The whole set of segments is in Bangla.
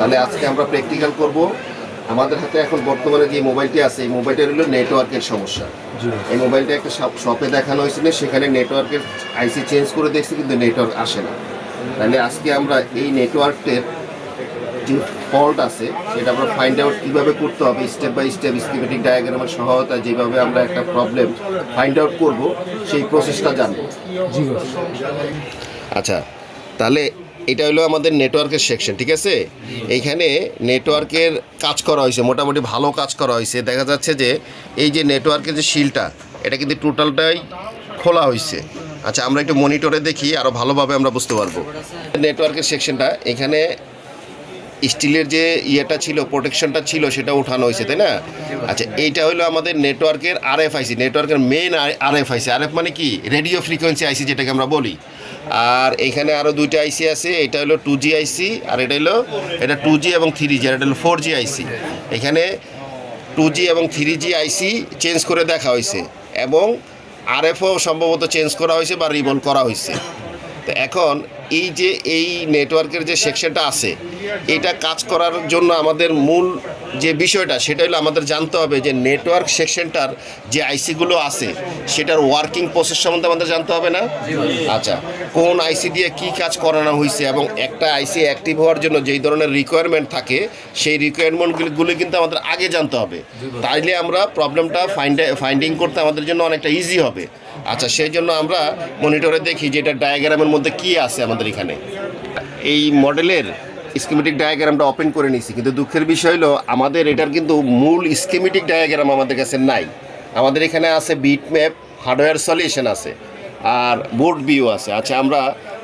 তাহলে আজকে আমরা প্র্যাকটিক্যাল করব। আমাদের হাতে এখন বর্তমানে যে মোবাইলটি আছে এই মোবাইলটা হলো নেটওয়ার্কের সমস্যা। এই মোবাইলটা একটা শপে দেখানো হয়েছিল, সেখানে নেটওয়ার্কের আইসি চেঞ্জ করে দেখছি কিন্তু নেটওয়ার্ক আসে না। তাহলে আজকে আমরা এই নেটওয়ার্কের যে ফল্ট আছে সেটা আমরা ফাইন্ড আউট কীভাবে করতে হবে, স্টেপ বাই স্টেপ স্কিমেটিক ডায়াগ্রামের সহায়তা যেভাবে আমরা একটা প্রবলেম ফাইন্ড আউট করব সেই প্রসেসটা জানবো। আচ্ছা, তাহলে এটা হলো আমাদের নেটওয়ার্কের সেকশন, ঠিক আছে। এইখানে নেটওয়ার্কের কাজ করা হয়েছে, মোটামুটি ভালো কাজ করা হয়েছে। দেখা যাচ্ছে যে এই যে নেটওয়ার্কের যে শিলটা এটা কিন্তু টোটালটাই খোলা হয়েছে। আচ্ছা, আমরা একটু মনিটরে দেখি, আরও ভালোভাবে আমরা বুঝতে পারবো। নেটওয়ার্কের সেকশনটা এখানে স্টিলের যে ইয়েটা ছিল, প্রোটেকশনটা ছিল, সেটা উঠানো হয়েছে, তাই না? আচ্ছা, এইটা হলো আমাদের নেটওয়ার্কের আরএফআইসি, নেটওয়ার্কের মেইন আরএফআইসি। আরএফ মানে কি? রেডিও ফ্রিকোয়েন্সি আইসি, যেটাকে আমরা বলি। আর এখানে আরও দুইটা আইসি আছে, এটা হলো 2G আইসি, আর এটা 2G এবং 3G, আর এটা হলো 4G আইসি। এখানে 2G এবং 3G আইসি চেঞ্জ করে দেখা হয়েছে এবং আরএফও সম্ভবত চেঞ্জ করা হয়েছে বা রিবল করা হয়েছে। তো এখন এই যে এই নেটওয়ার্কের যে সেকশনটা আছে এটা কাজ করার জন্য আমাদের মূল যে বিষয়টা সেটা হলো আমাদের জানতে হবে যে নেটওয়ার্ক সেকশনটার যে আইসিগুলো আছে সেটার ওয়ার্কিং প্রসেস সম্বন্ধে আমাদের জানতে হবে না? আচ্ছা, কোন আইসি দিয়ে কি কাজ করানো হয়েছে এবং একটা আইসি অ্যাক্টিভ হওয়ার জন্য যেই ধরনের রিকোয়ারমেন্ট থাকে সেই রিকোয়ারমেন্টগুলো কিন্তু আমাদের আগে জানতে হবে। তাইলে আমরা প্রবলেমটা ফাইন্ডিং করতে আমাদের জন্য অনেকটা ইজি হবে। আচ্ছা, সেই জন্য আমরা মনিটরে দেখি যে এটা ডায়াগ্রামের মধ্যে কি আছে আমাদের এখানে। এই মডেলের স্কিমেটিক ডায়াগ্রামটা ওপেন করে নিয়েছি, কিন্তু দুঃখের বিষয় হলো আমাদের এটার কিন্তু মূল স্কিমেটিক ডায়াগ্রাম আমাদের কাছে নাই। আমাদের এখানে আছে বিট ম্যাপ, হার্ডওয়্যার সলিউশন আছে, আর বোর্ড ভিউ আছে। আচ্ছা, আমরা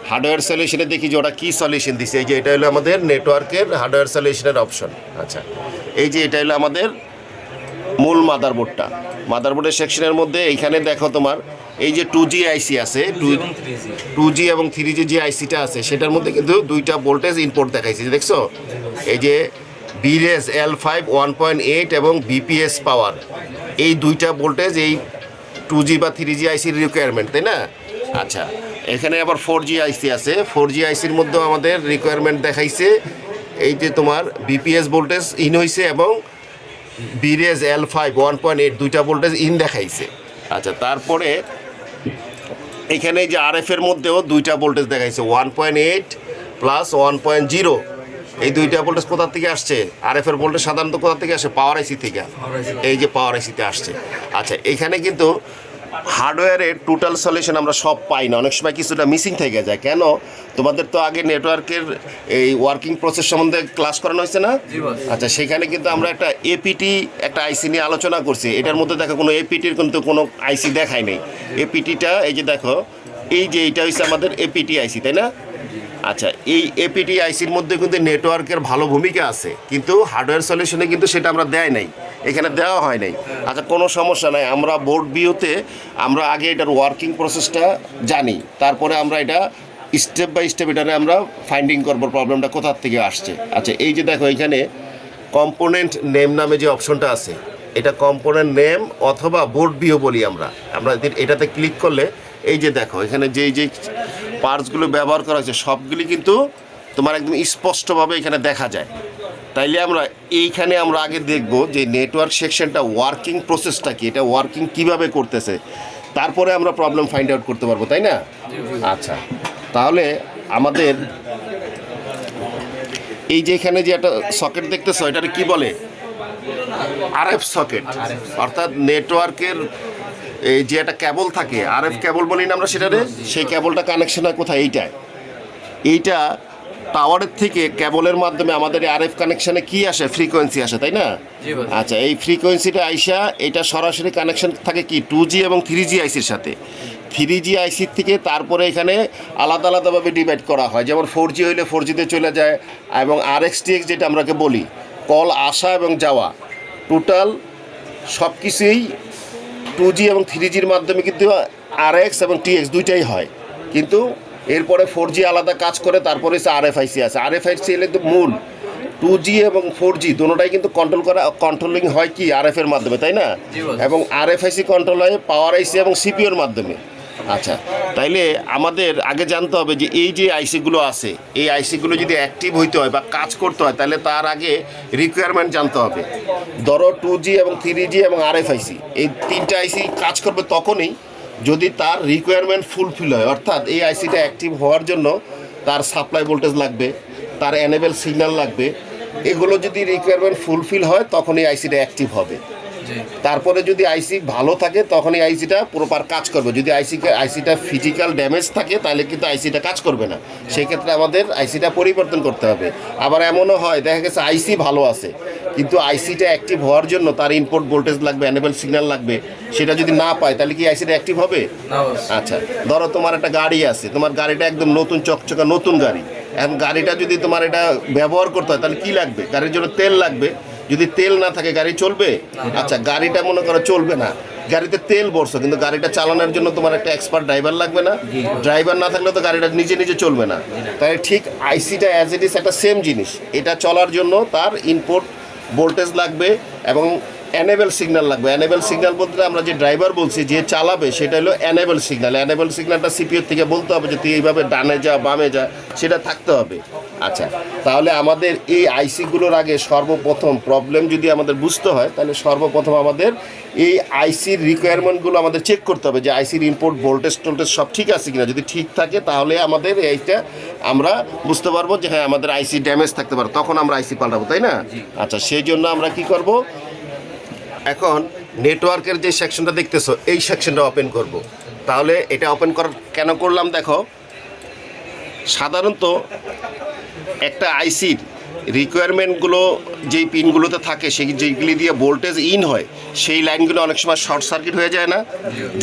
হার্ডওয়্যার সলিউশনে দেখি যে ওটা কী সলিউশন দিছে। এই যে এটা হলো আমাদের নেটওয়ার্কের হার্ডওয়্যার সলিউশনের অপশন। আচ্ছা, এই যে এটা হলো আমাদের মূল মাদারবোর্ডটা। মাদারবোর্ডের সেকশনের মধ্যে এইখানে দেখো তোমার এই যে 2G আইসি আছে, 2G এবং 3G যে আইসিটা আছে সেটার মধ্যে কিন্তু দুইটা ভোল্টেজ ইনপুট দেখাইছে, দেখছো? এই যে বিরেজ L5 1.8 এবং বিপিএস পাওয়ার, এই দুইটা ভোল্টেজ এই 2G বা 3G আইসির রিকোয়ারমেন্ট, তাই না? আচ্ছা, এখানে আবার 4G আইসি আছে। 4G আইসির মধ্যেও আমাদের রিকোয়ারমেন্ট দেখাইছে। এই যে তোমার বিপিএস ভোল্টেজ ইন হয়েছে এবং বিরেজ L5 1.8 দুইটা ভোল্টেজ ইন দেখাইছে। আচ্ছা, তারপরে এখানে যে আরএফের মধ্যেও দুইটা ভোল্টেজ দেখাইছে, 1.8 প্লাস 1.0। এই দুইটা ভোল্টেজ কোথা থেকে আসছে? আরএফের ভোল্টেজ সাধারণত কোথা থেকে আসে? পাওয়ার আইসি থেকে। এই যে পাওয়ার আইসিতে আসছে। আচ্ছা, এখানে কিন্তু হার্ডওয়্যারের টোটাল সলিউশন আমরা সব পাই না, অনেক সময় কিছুটা মিসিং থেকে যায়। কেন? তোমাদের তো আগে নেটওয়ার্কের এই ওয়ার্কিং প্রসেস সম্বন্ধে ক্লাস করানো হয়েছে না? আচ্ছা, সেখানে কিন্তু আমরা একটা এপিটি একটা আইসি নিয়ে আলোচনা করছি। এটার মধ্যে দেখো কোনো এপিটির কিন্তু কোনো আইসি দেখায় নেই। এপিটিটা এই যে দেখো, এই যে এইটা হচ্ছে আমাদের এপিটি আইসি, তাই না? আচ্ছা, এই এপিটি আইসির মধ্যে কিন্তু নেটওয়ার্কের ভালো ভূমিকা আছে, কিন্তু হার্ডওয়্যার সলিউশনে কিন্তু সেটা আমরা দেয় নাই, এখানে দেওয়া হয় নাই। আচ্ছা, কোনো সমস্যা নাই, আমরা বোর্ড ভিউতে আমরা আগে এটার ওয়ার্কিং প্রসেসটা জানি, তারপরে আমরা এটা স্টেপ বাই স্টেপ এটারে আমরা ফাইন্ডিং করবো প্রবলেমটা কোথার থেকে আসছে। আচ্ছা, এই যে দেখো এখানে কম্পোনেন্ট নেম নামে যে অপশনটা আছে, এটা কম্পোনেন্ট নেম অথবা বোর্ড ভিউ বলি আমরা। এটাতে ক্লিক করলে এই যে দেখো এখানে যে পার্টসগুলো ব্যবহার করা হয়েছে সবগুলি কিন্তু তোমার একদম স্পষ্টভাবে এখানে দেখা যায়। তাইলে এইখানে আমরা আগে দেখব যে নেটওয়ার্ক সেকশনটা ওয়ার্কিং প্রসেসটা কি, এটা ওয়ার্কিং কিভাবে করতেছে, তারপরে আমরা প্রবলেম ফাইন্ড আউট করতে পারবো, তাই না? আচ্ছা, তাহলে আমাদের এই যে এখানে যে একটা সকেট দেখতেছো এটাকে কি বলে? RF socket. অর্থাৎ নেটওয়ার্কের এই যে একটা কেবল থাকে, আরএফ কেবল বলি না আমরা সেটারে, সেই কেবলটা কানেকশন হয় কোথায়? এইটা টাওয়ারের থেকে কেবলের মাধ্যমে আমাদের আরএফ কানেকশানে কি আসে? ফ্রিকোয়েন্সি আসে, তাই না? আচ্ছা, এই ফ্রিকোয়েন্সিটা আইসা এটা সরাসরি কানেকশন থাকে কি 2G এবং 3G আইসির সাথে। 3G আইসির থেকে তারপরে এখানে আলাদা আলাদাভাবে ডিভাইড করা হয়। যেমন 4G হইলে 4Gতে চলে যায়, এবং RxTx যেটা আমরাকে বলি কল আসা এবং যাওয়া, টোটাল সব কিছুই 2G এবং 3Gর মাধ্যমে কিন্তু RX এবং TX দুইটাই হয়। কিন্তু এরপরে 4G আলাদা কাজ করে, তারপরে হচ্ছে RFIC আছে। RFIC হলে তো মূল 2G এবং 4G দুটোটাই কিন্তু কন্ট্রোলিং হয় কি RF এর মাধ্যমে, তাই না? এবং RFIC কন্ট্রোল হয় পাওয়ার আইসি এবং সিপিওর মাধ্যমে। আচ্ছা, তাইলে আমাদের আগে জানতে হবে যে এই যে আইসিগুলো আছে, এই আইসিগুলো যদি অ্যাক্টিভ হইতে হয় বা কাজ করতে হয়, তাহলে তার আগে রিকোয়ারমেন্ট জানতে হবে। ধরো 2G এবং 3G এবং RFIC, এই তিনটা আইসি কাজ করবে তখনই যদি তার রিকোয়ারমেন্ট ফুলফিল হয়। অর্থাৎ এই আইসিটা অ্যাক্টিভ হওয়ার জন্য তার সাপ্লাই ভোল্টেজ লাগবে, তার এনেবল সিগন্যাল লাগবে। এগুলো যদি রিকোয়ারমেন্ট ফুলফিল হয় তখন এই আইসিটা অ্যাক্টিভ হবে। তারপরে যদি আইসি ভালো থাকে তখন এই আইসিটা প্রপার কাজ করবে। যদি আইসিটা ফিজিক্যাল ড্যামেজ থাকে তাহলে কিন্তু আইসিটা কাজ করবে না। সেক্ষেত্রে আমাদের আইসিটা পরিবর্তন করতে হবে। আবার এমনও হয়, দেখা গেছে আইসি ভালো আছে কিন্তু আইসিটা অ্যাক্টিভ হওয়ার জন্য তার ইনপুট ভোল্টেজ লাগবে, এনেবল সিগন্যাল লাগবে, সেটা যদি না পায় তাহলে কি আইসিটা অ্যাক্টিভ হবে? আচ্ছা, ধরো তোমার একটা গাড়ি আছে, তোমার গাড়িটা একদম নতুন চকচকা নতুন গাড়ি। এখন গাড়িটা যদি তোমার এটা ব্যবহার করতে হয় তাহলে কি লাগবে? গাড়ির জন্য তেল লাগবে। যদি তেল না থাকে গাড়ি চলবে? আচ্ছা, গাড়িটা মনে করো চলবে না, গাড়িতে তেল ভরছো কিন্তু গাড়িটা চালানোর জন্য তোমার একটা এক্সপার্ট ড্রাইভার লাগবে না? ড্রাইভার না থাকলে তো গাড়িটা নিজে নিজে চলবে না। তাই ঠিক আইসিটা অ্যাজ ইট ইজ একটা সেম জিনিস। এটা চলার জন্য তার ইনপুট ভোল্টেজ লাগবে এবং এনেবল সিগন্যাল লাগবে। এনেবল সিগন্যাল বলতে আমরা যে ড্রাইভার বলছি, যে চালাবে, সেটা হলো এনেবল সিগন্যাল। এনেবল সিগন্যালটা সিপিইউ থেকে বলতে হবে যে তুই এইভাবে ডানে যা বামে যা, সেটা থাকতে হবে। আচ্ছা, তাহলে আমাদের এই আইসিগুলোর আগে সর্বপ্রথম প্রবলেম যদি আমাদের বুঝতে হয় তাহলে সর্বপ্রথম আমাদের এই আইসির রিকোয়ারমেন্টগুলো আমাদের চেক করতে হবে যে আইসির ইনপুট ভোল্টেজ টোল্টেজ সব ঠিক আছে কিনা। যদি ঠিক থাকে তাহলে আমাদের এইটা আমরা বুঝতে পারবো যে হ্যাঁ আমাদের আইসি ড্যামেজ থাকতে পারে, তখন আমরা আইসি পাল্টাবো, তাই না? আচ্ছা, সেই জন্য আমরা কি করব, এখন নেটওয়ার্কের যে সেকশনটা দেখতেছো এই সেকশনটা ওপেন করব। তাহলে এটা ওপেন করার কেন করলাম দেখো, সাধারণত একটা আইসির রিকোয়ারমেন্টগুলো যেই পিনগুলোতে থাকে যেইগুলি দিয়ে ভোল্টেজ ইন হয় সেই লাইনগুলো অনেক সময় শর্ট সার্কিট হয়ে যায় না?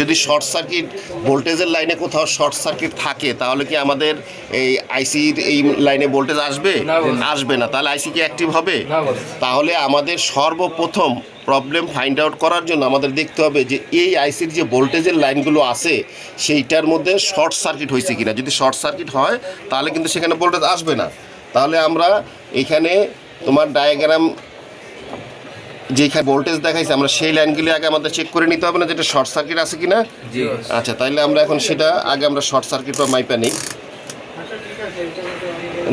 যদি শর্ট সার্কিট ভোল্টেজের লাইনে কোথাও শর্ট সার্কিট থাকে তাহলে কি আমাদের এই আইসির এই লাইনে ভোল্টেজ আসবে? আসবে না। তাহলে আইসি কি অ্যাক্টিভ হবে? তাহলে আমাদের সর্বপ্রথম প্রবলেম ফাইন্ড আউট করার জন্য আমাদের দেখতে হবে যে এই আইসির যে ভোল্টেজের লাইনগুলো আছে সেইটার মধ্যে শর্ট সার্কিট হয়েছে কিনা। যদি শর্ট সার্কিট হয় তাহলে কিন্তু সেখানে ভোল্টেজ আসবে না। তাহলে আমরা এখানে তোমার ডায়াগ্রাম যেখানে ভোল্টেজ দেখাইছে আমরা সেই লাইনগুলি আগে আমাদের চেক করে নিতে হবে না, যেটা শর্ট সার্কিট আছে কিনা। আচ্ছা, তাইলে আমরা এখন সেটা আগে আমরা শর্ট সার্কিট বা মাইপা নিই।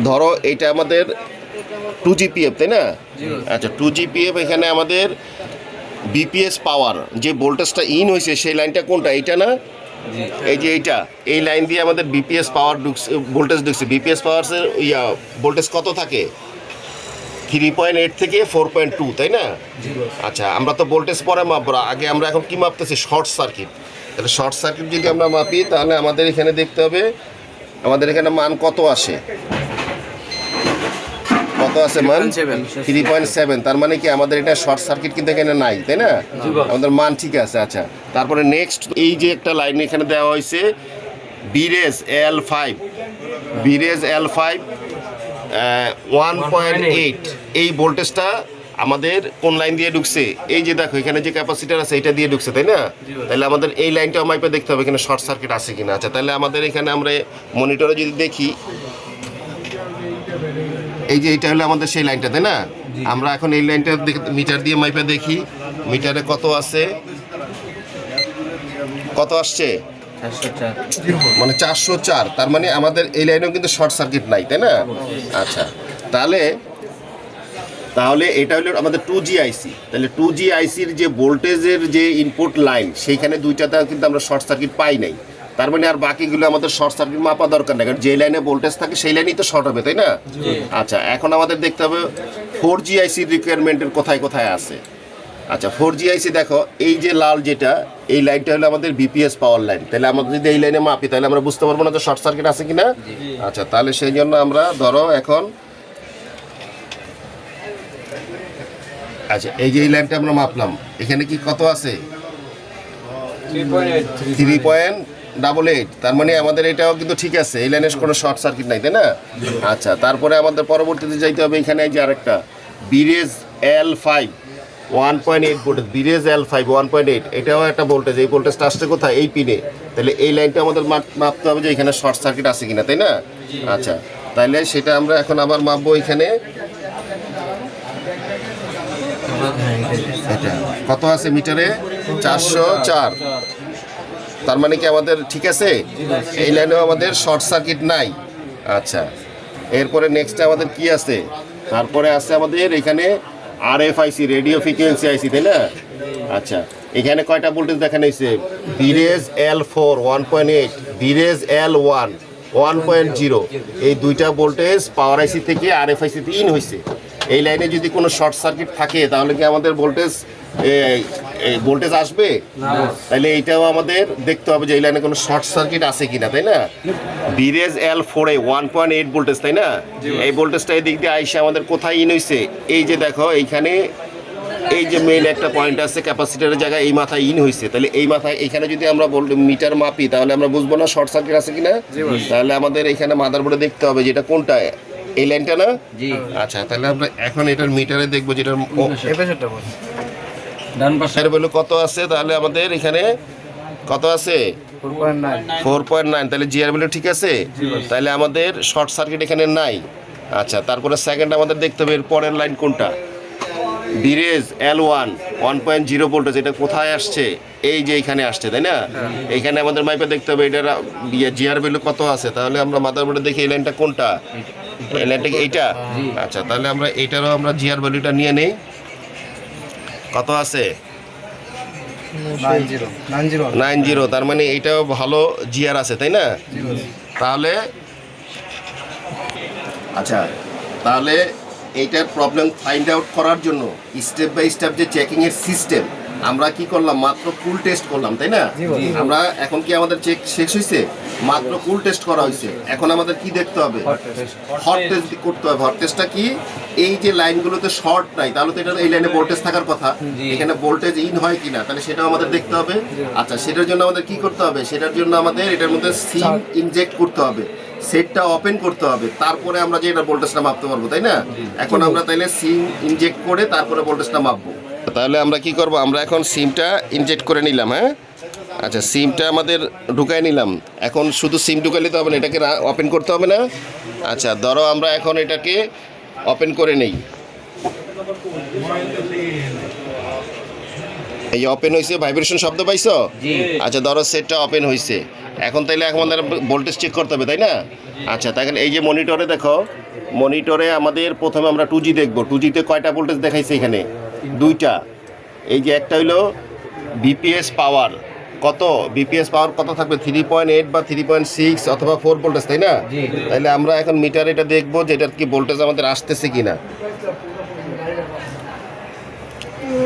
ধরো এইটা আমাদের 2GPF, তাই না? আচ্ছা, 2GPF, এখানে আমাদের বিপিএস পাওয়ার যে ভোল্টেজটা ইন হয়েছে সেই লাইনটা কোনটা? এইটা না? এই যে এইটা, এই লাইন দিয়ে আমাদের বিপিএস পাওয়ার ভোল্টেজ ঢুকছে। বিপিএস পাওয়ারের ভোল্টেজ কত থাকে? 3.8 থেকে 4.2, তাই না? আচ্ছা, আমরা তো ভোল্টেজ পরে মাপবো, আগে আমরা এখন কি মাপতেছি? Short circuit. তাহলে শর্ট সার্কিট যদি আমরা মাপি তাহলে আমাদের এখানে দেখতে হবে আমাদের এখানে মান কত আসে। কত আছে মান? 3.7। তার মানে কি আমাদের এটা শর্ট সার্কিট কিন্তু এখানে নাই, তাই না? আমাদের মান ঠিক আছে। আচ্ছা, তারপরে নেক্সট এই যে একটা লাইন এখানে দেওয়া হয়েছে বিরেজ L5, বিরেজ L5 1.8, এই ভোল্টেজটা আমাদের কোন লাইন দিয়ে ঢুকছে? এই যে দেখো এখানে যে ক্যাপাসিটার আছে এটা দিয়ে ঢুকছে, তাই না? তাহলে আমাদের এই লাইনটাও মাইপে দেখতে হবে এখানে শর্ট সার্কিট আছে কিনা। আচ্ছা, তাহলে আমাদের এখানে আমরা মনিটরে যদি দেখি, এই যে এইটা হলো আমাদের সেই লাইনটা, তাই না? আমরা এখন এই লাইনটা মিটার দিয়ে মাইপে দেখি মিটারে কত আছে, কত আসছে? 404, মানে 404। তার মানে আমাদের এই লাইনেও কিন্তু শর্ট সার্কিট নাই, তাই না? আচ্ছা, তাহলে এটা হলো আমাদের 2G আইসি। তাহলে 2G আইসির যে ভোল্টেজের যে ইনপুট লাইন সেইখানে দুইটাতে কিন্তু আমরা শর্ট সার্কিট পাই নাই। তার মানে আর বাকিগুলো আমাদের শর্ট সার্কিট মাপা দরকার নেই, কারণ যে লাইনে ভোল্টেজ থাকে সেই লাইনেই তো শর্ট হবে, তাই না? আচ্ছা, এখন আমাদের দেখতে হবে 4G আইসির রিকোয়ারমেন্টের কোথায় কোথায় আছে। আচ্ছা, 4G আইসি দেখো এই যে লাল যেটা, এই লাইনটা হলো আমাদের বিপিএস পাওয়ার লাইন। তাহলে আমরা যদি এই লাইনে মাপি তাহলে আমরা বুঝতে পারবো না যে শর্ট সার্কিট আছে কিনা। আচ্ছা, তাহলে সেই জন্য আমরা ধরো এখন আচ্ছা এই যে এই লাইনটা আমরা মাপলাম, এখানে কি কত আছে? 3.88। তার মানে আমাদের এটাও কিন্তু ঠিক আছে, এই লাইনে কোনো শর্ট সার্কিট নাই, তাই না? আচ্ছা, তারপরে আমাদের পরবর্তীতে যাইতে হবে এখানে যে আরেকটা বিরেজ L5 1.8 ভোল্টেজ, বিরেজ L5 1.8, এটাও একটা ভোল্টেজ। এই ভোল্টেজটা আসছে কোথায়? এই পিনে। তাহলে এই লাইনটা আমাদের মাপতে হবে যে এখানে শর্ট সার্কিট আছে কিনা, তাই না? আচ্ছা, তাহলে সেটা আমরা এখন আবার মাপবো এখানে। এটা কত আছে মিটারে? 404। তার মানে কি আমাদের ঠিক আছে, এই লাইনেও আমাদের শর্ট সার্কিট নাই। আচ্ছা, এরপরে নেক্সট আমাদের কি আছে, তারপরে আছে আমাদের এখানে RFIC, রেডিও ফ্রিকোয়েন্সি আইসি, তাই না? আচ্ছা, এখানে কয়টা ভোল্টেজ দেখানো হয়েছে? ভিরেজ L4 1.8, ভিরেজ L1 1.0, এই দুইটা ভোল্টেজ পাওয়ার আইসি থেকে RFIC তে ইন হয়েছে। এই লাইনে যদি কোনো শর্ট সার্কিট থাকে তাহলে কি আমাদের ভোল্টেজ আসবে? তাহলে এইটাও আমাদের দেখতে হবে যে এই লাইনে কোনো শর্ট সার্কিট আছে কিনা, তাই না? ভিরেজ L4 1.8 ভোল্টেজ, তাই না? এই ভোল্টেজটা এই দিক দিয়ে আইসা আমাদের কোথায় ইন হয়েছে? এই যে দেখো এইখানে এই যে মেইন একটা পয়েন্ট আছে ক্যাপাসিটরের জায়গায়, এই মাথায় ইন হয়েছে। তাহলে এই মাথায় এইখানে যদি আমরা মিটার মাপি তাহলে আমরা বুঝবো না শর্ট সার্কিট আছে কিনা। তাহলে আমাদের এইখানে মাদারবোর্ডে দেখতে হবে যেটা কোনটা, এই লাইনটা না? আচ্ছা, তাহলে আমরা এখন এটার মিটারে দেখবো যেটার ভ্যালু কত আছে। তাহলে আমাদের এখানে কত আছে? 4.9। তাহলে জিআর ভ্যালু ঠিক আছে, তাহলে আমাদের শর্ট সার্কিট এখানে নাই। আচ্ছা, তারপরে সেকেন্ড আমাদের দেখতে হবে এর পরের লাইন কোনটা। ভিরেজ L1 1.0 ভোল্টেজ, এটা কোথায় আসছে? এই যে এখানে আসছে, তাই না? এইখানে আমাদের মাইপে দেখতে হবে এটার জিআর ভ্যালু কত আছে। তাহলে আমরা মাদারবোর্ডে দেখি এই লাইনটা কোনটা, এই লাইনটা কি এইটা? আচ্ছা, তাহলে আমরা এইটারও আমরা জিআর ভ্যালুটা নিয়ে নেই। কত আছে? 90। তার মানে এইটাও ভালো জিআর আছে, তাই না? তাহলে আচ্ছা, তাহলে এইটার প্রবলেম ফাইন্ড আউট করার জন্য স্টেপ বাই স্টেপ যে চেকিংয়ের সিস্টেম, আমরা কি করলাম? মাত্র কুল টেস্ট করলাম, তাই না? আমরা এখন কি আমাদের চেক শেষ হয়েছে? মাত্র কুল টেস্ট করা হয়েছে। এখন আমাদের কি দেখতে হবে? হট টেস্ট করতে হবে। হট টেস্টটা কি? এই যে লাইনগুলোতে শর্ট নাই, তাহলে তো এটা এই লাইনে ভোল্টেজ থাকার কথা, এখানে ভোল্টেজ ইন হয় কিনা, তাহলে সেটাও আমাদের দেখতে হবে। আচ্ছা, সেটার জন্য আমাদের কি করতে হবে? সেটার জন্য আমাদের এটার মধ্যে সিম ইনজেক্ট করতে হবে, সেটটা ওপেন করতে হবে, তারপরে আমরা যে এটা ভোল্টেজটা মাপতে পারবো, তাই না? এখন আমরা তাইলে সিম ইনজেক্ট করে তারপরে ভোল্টেজটা মাপবো। তাহলে আমরা কি করব? আমরা এখন সিমটা ইনজেক্ট করে নিলাম। হ্যাঁ, আচ্ছা, সিমটা আমাদের ঢুকাই নিলাম। এখন শুধু সিম ঢুকাইলে তো হবে না, এটাকে ওপেন করতে হবে না? আচ্ছা, ধরো আমরা এখন এটাকে ওপেন করে নেই। এই ওপেন হয়েছে, ভাইব্রেশন শব্দ পাইছো? আচ্ছা, ধরো সেটটা ওপেন হয়েছে। এখন তাইলে আমাদের ভোল্টেজ চেক করতে হবে, তাই না? আচ্ছা, তাহলে এই যে মনিটরে দেখো, মনিটরে আমাদের প্রথমে আমরা 2G দেখবো। 2Gতে কয়টা ভোল্টেজ দেখাইছে? এখানে দুইটা। এই যে একটা হইলো বিপিএস পাওয়ার, কত বিপিএস পাওয়ার কত থাকবে? 3.8 বা 3.6 অথবা 4 ভোল্টেজ, তাই না? তাহলে আমরা এখন মিটার এটা দেখবো যে এটার কি ভোল্টেজ আমাদের আসতেছে কিনা।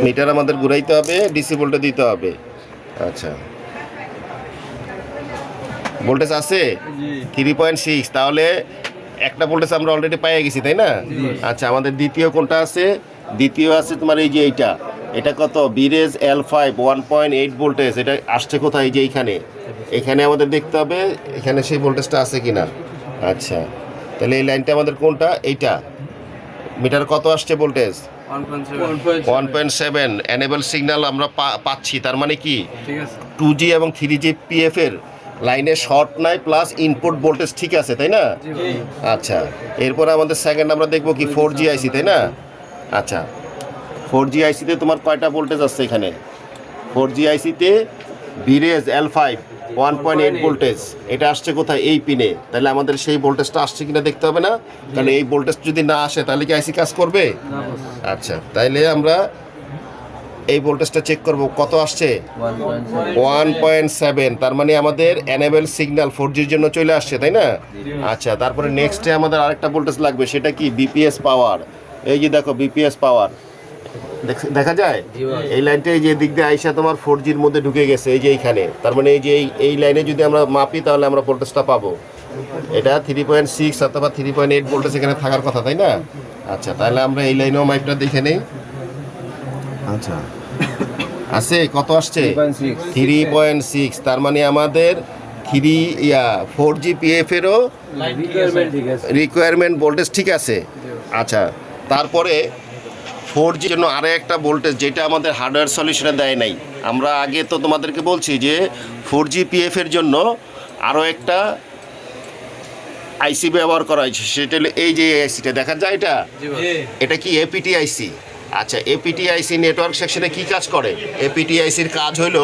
মিটার আমাদের ঘুরাইতে হবে, ডিসি ভোল্টেজ দিতে হবে। আচ্ছা, ভোল্টেজ আছে 3.6, তাহলে একটা ভোল্টেজ আমরা অলরেডি পেয়ে গেছি, তাই না? আচ্ছা, আমাদের দ্বিতীয় কোনটা আছে? দ্বিতীয় আছে তোমার এই যে এইটা, এটা কত? ভিরেজ L5 1.8 ভোল্টেজ, এটা আসছে কোথায়? এই যে এখানে আমাদের দেখতে হবে এখানে সেই ভোল্টেজটা আছে কিনা। আচ্ছা, তাহলে এই লাইনটা আমাদের কোনটা? এইটা। মিটার কত আসছে ভোল্টেজ? 1.7। এনেবল সিগন্যাল আমরা পাচ্ছি, তার মানে কি 2G এবং 3G PF এর লাইনে শর্ট নাই, প্লাস ইনপুট ভোল্টেজ ঠিক আছে, তাই না? আচ্ছা, এরপরে আমাদের সেকেন্ড আমরা দেখবো কি 4G IC, তাই না? আচ্ছা, 4G ICতে তোমার কয়টা ভোল্টেজ আসছে? এখানে 4G ICতে ভিরেজ L5 1.8 ভোল্টেজ, এটা আসছে কোথায়? এই পিনে। তাহলে আমাদের সেই ভোল্টেজটা আসছে কিনা দেখতে হবে না? তাহলে এই ভোল্টেজ যদি না আসে তাহলে কি আইসি কাজ করবে? আচ্ছা, তাইলে আমরা এই ভোল্টেজটা চেক করব, কত আসছে? 1.7। তার মানে আমাদের এনেবল সিগন্যাল 4Gর জন্য চলে আসছে, তাই না? আচ্ছা, তারপরে নেক্সটে আমাদের আরেকটা ভোল্টেজ লাগবে, সেটা কি? বিপিএস পাওয়ার। এই যে দেখো বিপিএস পাওয়ার দেখা যায়, এই লাইনটা এই যে দিক দিয়ে আইসা তোমার 4Gর মধ্যে ঢুকে গেছে, এই যে এইখানে। তার মানে এই যে এই লাইনে যদি আমরা মাপি তাহলে আমরা ভোল্টেজটা পাবো। এটা 3.6 অথবা 3.8 ভোল্টেজ এখানে থাকার কথা, তাই না? আচ্ছা, তাহলে আমরা এই লাইনেও মাইপটা দেখে নেই। আচ্ছা, আছে কত আসছে? 3.6। তার মানে আমাদের 4G PF এরও রিকোয়ারমেন্ট ভোল্টেজ ঠিক আছে। আচ্ছা, তারপরে 4G জন্য আরও একটা ভোল্টেজ যেটা আমাদের হার্ডওয়্যার সলিউশনে দেয় নাই। আমরা আগে তো তোমাদেরকে বলছি যে 4G PF এর জন্য আরও একটা আইসি ব্যবহার করা হয়েছে, সেটা হলো এই যে আইসিটা দেখা যায়, এটা কি APT আইসি। আচ্ছা, এপিটিআইসি নেটওয়ার্ক সেকশনে কি কাজ করে? এপিটিআইসির কাজ হলো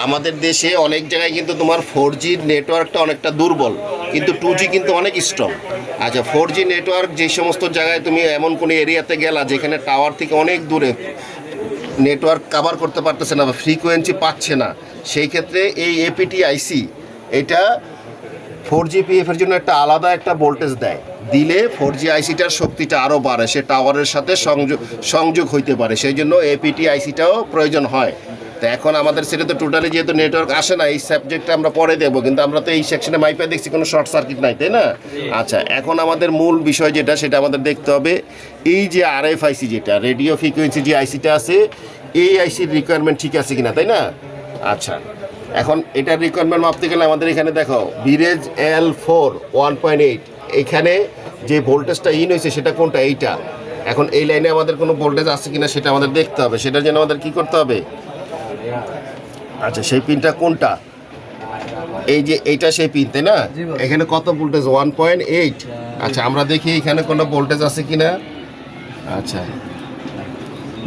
আমাদের দেশে অনেক জায়গায় কিন্তু তোমার 4G নেটওয়ার্কটা অনেকটা দুর্বল, কিন্তু 2G কিন্তু অনেক স্ট্রং। আচ্ছা, 4G নেটওয়ার্ক যে সমস্ত জায়গায় তুমি এমন কোনো এরিয়াতে গেলা যেখানে টাওয়ার থেকে অনেক দূরে নেটওয়ার্ক কভার করতে পারতেছে না বা ফ্রিকোয়েন্সি পাচ্ছে না, সেই ক্ষেত্রে এই এপিটিআইসি এটা 4GPF এর জন্য একটা আলাদা একটা ভোল্টেজ দেয়, দিলে 4G আইসিটার শক্তিটা আরও বাড়ে, সে টাওয়ারের সাথে সংযোগ হইতে পারে, সেই জন্য এপিটি আইসিটাও প্রয়োজন হয়। তো এখন আমাদের সেটা তো টোটালি যেহেতু নেটওয়ার্ক আসে না, এই সাবজেক্টটা আমরা পরে দেবো, কিন্তু আমরা তো এই সেকশনে মাইপে দেখছি কোনো শর্ট সার্কিট নাই, তাই না? আচ্ছা, এখন আমাদের মূল বিষয় যেটা সেটা আমাদের দেখতে হবে, এই যে আরএফআইসি যেটা রেডিও ফ্রিকোয়েন্সি যে আইসিটা আছে, এই আইসির রিকোয়ারমেন্ট ঠিক আছে কিনা, তাই না? আচ্ছা, এখন এটার রিকোয়ারমেন্ট মাপতে গেলে আমাদের এখানে দেখো ভিরেজ L4 1.8, এইখানে যে ভোল্টেজটা ইন হয়েছে সেটা কোনটা? এইটা। এখন এই লাইনে আমাদের কোনো ভোল্টেজ আছে কিনা সেটা আমাদের দেখতে হবে, সেটার জন্য আমাদের কি করতে হবে? আচ্ছা, সেই পিনটা কোনটা? এই যে এইটা সেই পিন, তাই না? এখানে কত ভোল্টেজ? 1.8। আচ্ছা, আমরা দেখি এখানে কোনো ভোল্টেজ আছে কিনা। আচ্ছা,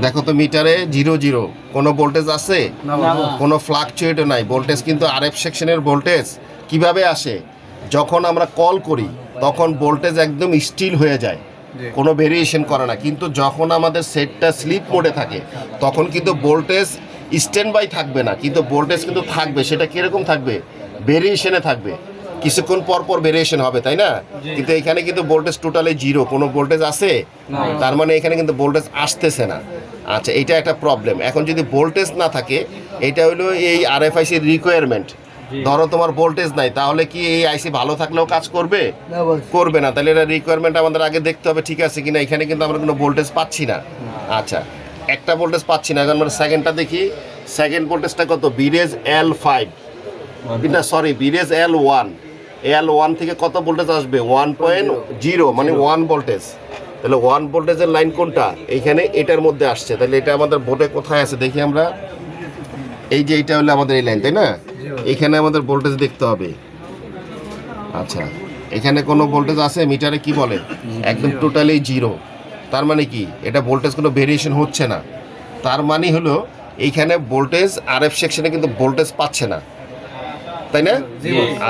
দেখো তো মিটারে 0 কোনো ভোল্টেজ আছে? কোনো ফ্লাকচুয়েটও নাই। ভোল্টেজ কিন্তু আরএফ সেকশনের ভোল্টেজ কিভাবে আসে? যখন আমরা কল করি তখন ভোল্টেজ একদম স্টিল হয়ে যায়, কোনো ভেরিয়েশন করে না, কিন্তু যখন আমাদের সেটটা স্লিপ মোডে থাকে তখন কিন্তু ভোল্টেজ স্ট্যান্ড বাই থাকবে না, কিন্তু ভোল্টেজ কিন্তু থাকবে। সেটা কীরকম থাকবে? ভেরিয়েশনে থাকবে, কিছুক্ষণ পর পর ভেরিয়েশন হবে, তাই না? কিন্তু এখানে কিন্তু ভোল্টেজ টোটালি 0, কোনো ভোল্টেজ আছে, তার মানে এখানে কিন্তু ভোল্টেজ আসতেছে না। আচ্ছা, এটা একটা প্রবলেম। এখন যদি ভোল্টেজ না থাকে, এটা হলো এই আরএফআইসির রিকোয়ারমেন্ট। ধরো তোমার ভোল্টেজ নাই, তাহলে কি এই আইসি ভালো থাকলেও কাজ করবে? করবে না। তাহলে এটা রিকোয়ারমেন্ট আমাদের আগে দেখতে হবে ঠিক আছে কিনা। এখানে কিন্তু আমরা কোনো ভোল্টেজ পাচ্ছি না। আচ্ছা, একটা ভোল্টেজ পাচ্ছি না। এখন আমরা সেকেন্ডটা দেখি, সেকেন্ড ভোল্টেজটা কত? ভিরেজ L5 না, সরি, ভিরেজ L1 থেকে কত ভোল্টেজ আসবে? 1.0, মানে 1 ভোল্টেজ। তাহলে 1 ভোল্টেজের লাইন কোনটা? এইখানে এটার মধ্যে আসছে। তাহলে এটা আমাদের বোর্ডে কোথায় আছে দেখি আমরা। এই যে এটা হলো আমাদের এই লাইন, তাই না? এখানে আমাদের ভোল্টেজ দেখতে হবে। আচ্ছা, এখানে কোনো ভোল্টেজ আছে? মিটারে কি বলে? একদম টোটালি 0। তার মানে কি? এটা ভোল্টেজ কোনো ভেরিয়েশন হচ্ছে না। তার মানে হলো এইখানে ভোল্টেজ আরএফ সেকশনে কিন্তু ভোল্টেজ পাচ্ছে না, তাই না?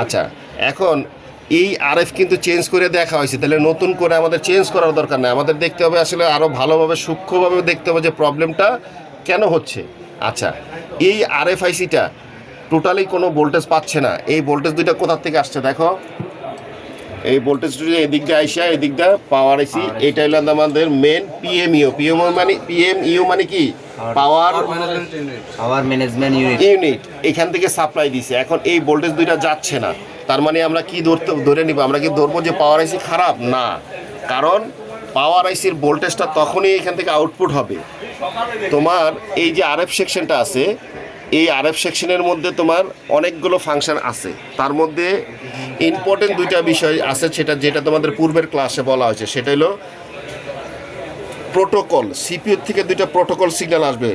আচ্ছা, এখন এই আরএফ কিন্তু চেঞ্জ করে দেখা হয়েছে, তাহলে নতুন করে আমাদের চেঞ্জ করার দরকার নেই। আমাদের দেখতে হবে আসলে আরও ভালোভাবে সূক্ষ্মভাবে দেখতে হবে যে প্রবলেমটা কেন হচ্ছে। আচ্ছা, এই আরএফআইসিটা টোটালি কোনো ভোল্টেজ পাচ্ছে না। এই ভোল্টেজ দুইটা কোথা থেকে আসছে দেখো, এই ভোল্টেজ দুটো এদিক দিয়ে আইসা এদিক দিয়ে পাওয়ার আইসি। এটা হলো আমাদের মেন পিএমইউ মানে কি? Power management unit. এখান থেকে সাপ্লাই দিছে। এখন এই ভোল্টেজ দুইটা যাচ্ছে না, তার মানে আমরা কি ধরে নিব? আমরা কি ধরবো যে পাওয়ার আইসি খারাপ? না, কারণ পাওয়ার আইসির ভোল্টেজটা তখনই এখান থেকে আউটপুট হবে। তোমার এই যে আরএফ সেকশনটা আছে, এই আরএফ সেকশনের মধ্যে তোমার অনেকগুলো ফাংশন আছে, তার মধ্যে ইম্পর্টেন্ট দুইটা বিষয় আছে, যেটা তোমাদের পূর্বের ক্লাসে বলা হয়েছে। সেটা হলো প্রোটোকল। সিপিইউ থেকে দুইটা প্রোটোকল সিগন্যাল আসবে,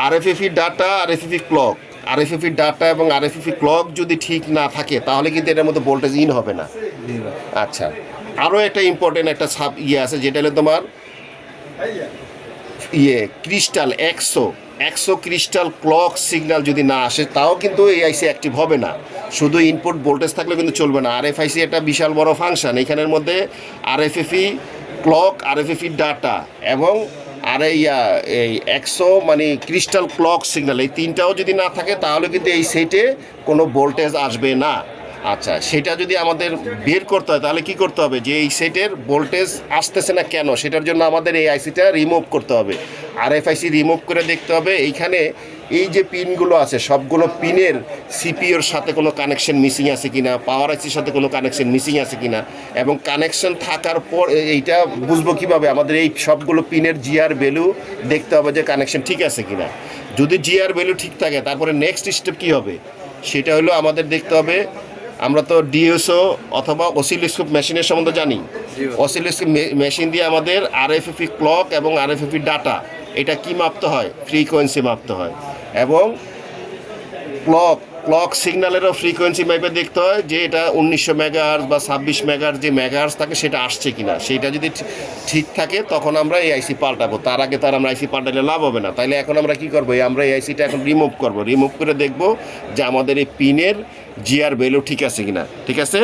আরএফএফই ডাটা, আরএফএফই ক্লক। আরএফএফই ডাটা এবং আরএফএফই ক্লক যদি ঠিক না থাকে তাহলে কিন্তু এটার মধ্যে ভোল্টেজ ইন হবে না। আচ্ছা, আরও একটা ইম্পর্টেন্ট একটা আছে, যেটা হলো তোমার ক্রিস্টাল একশো ক্রিস্টাল ক্লক সিগন্যাল যদি না আসে তাও কিন্তু এই আইসি অ্যাক্টিভ হবে না। শুধু ইনপুট ভোল্টেজ থাকলে কিন্তু চলবে না। আরএফআইসি একটা বিশাল বড় ফাংশন, এখানের মধ্যে আরএফএফই ক্লক, আরএফএফই ডাটা এবং এই 100 মানে ক্রিস্টাল ক্লক সিগন্যাল, এই তিনটাও যদি না থাকে তাহলে কিন্তু এই সেটে কোনো ভোল্টেজ আসবে না। আচ্ছা, সেটা যদি আমাদের বের করতে হয় তাহলে কি করতে হবে? যে এই সেটের ভোল্টেজ আসতেছে না কেন, সেটার জন্য আমাদের এই আইসিটা রিমুভ করতে হবে। আরএফআইসি রিমুভ করে দেখতে হবে এইখানে এই যে পিনগুলো আছে সবগুলো পিনের সিপিইউর সাথে কোনো কানেকশন মিসিং আছে কিনা, পাওয়ার আইসির সাথে কোনো কানেকশন মিসিং আছে কিনা, এবং কানেকশন থাকার পর এইটা বুঝবো কিভাবে? আমাদের এই সবগুলো পিনের জিআর ভ্যালু দেখতে হবে যে কানেকশন ঠিক আছে কিনা। যদি জিআর ভ্যালু ঠিক থাকে তারপরে নেক্সট স্টেপ কী হবে? সেটা হলো আমাদের দেখতে হবে, আমরা তো ডিএসও অথবা অসিলোস্কোপ মেশিনের সম্বন্ধে জানি। অসিলোস্কোপ মেশিন দিয়ে আমাদের আরএফএফই ক্লক এবং আরএফএফই ডাটা এটা কি মাপতে হয়? ফ্রিকোয়েন্সি মাপতে হয়। এবং ক্লক ক্লক সিগন্যালেরও ফ্রিকোয়েন্সি মাইপে দেখতে হয় যে এটা 1900 মেগাহার্জ বা 26 মেগাহার্জ যে মেগাহার্জ থাকে সেটা আসছে কিনা। সেইটা যদি ঠিক থাকে তখন আমরা এই আইসি পাল্টাবো, তার আগে তার আমরা আইসি পাল্টালে লাভ হবে না। তাইলে এখন আমরা কি করবো, আমরা এই আইসিটা এখন রিমুভ করবো, রিমুভ করে দেখবো যে আমাদের এই পিনের জিআর ভ্যালু ঠিক আছে কিনা। ঠিক আছে,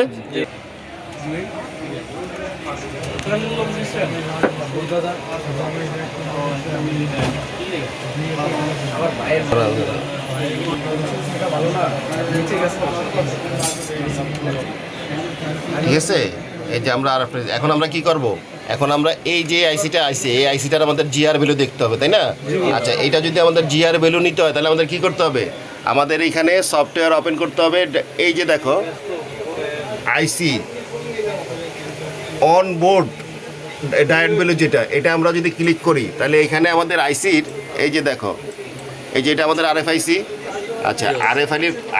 ঠিক আছে। এই যে আমরা এখন আমরা কি করব, এখন আমরা এই যে আইসিটা আইসি এই আইসিটার আমাদের জিআর ভ্যালু দেখতে হবে, তাই না? আচ্ছা, এইটা যদি আমাদের জিআর ভ্যালু নিতে হয় তাহলে আমাদের কি করতে হবে, আমাদের এইখানে সফটওয়্যার ওপেন করতে হবে। এই যে দেখো আইসি অন বোর্ড ডায়েট ভ্যালু যেটা, এটা আমরা যদি ক্লিক করি তাহলে এখানে আমাদের আইসির এই যে দেখো, এই যে এটা আমাদের আরএফআইসি। আচ্ছা,